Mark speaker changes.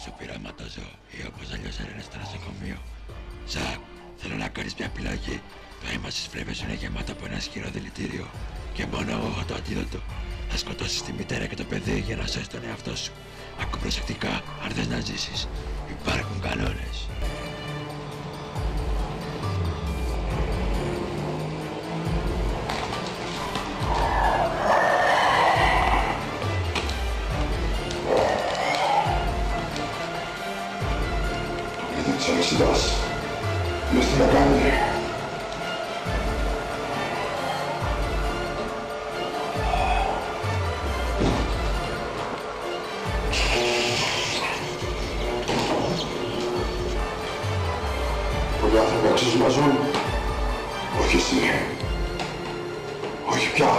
Speaker 1: στο πειραματοζώο ή όπως αλλιώς λένε στο νοσοκομείο. Ζακ, θέλω να κάνεις μια επιλογή. Το αίμα στις φλέβες σου είναι γεμάτο από ένα ισχυρό δηλητήριο. Και μόνο εγώ έχω το αντίδοτο. Θα σκοτώσεις τη μητέρα και το παιδί για να σώσεις τον εαυτό σου. Άκου προσεκτικά, αν θες να ζήσεις. Υπάρχουν κανόνες.
Speaker 2: Γιατί της αλυσίδας, μες τι να κάνετε. Πολλοί άνθρωποι αξίζουν να ζουν. Όχι εσύ. Όχι πια.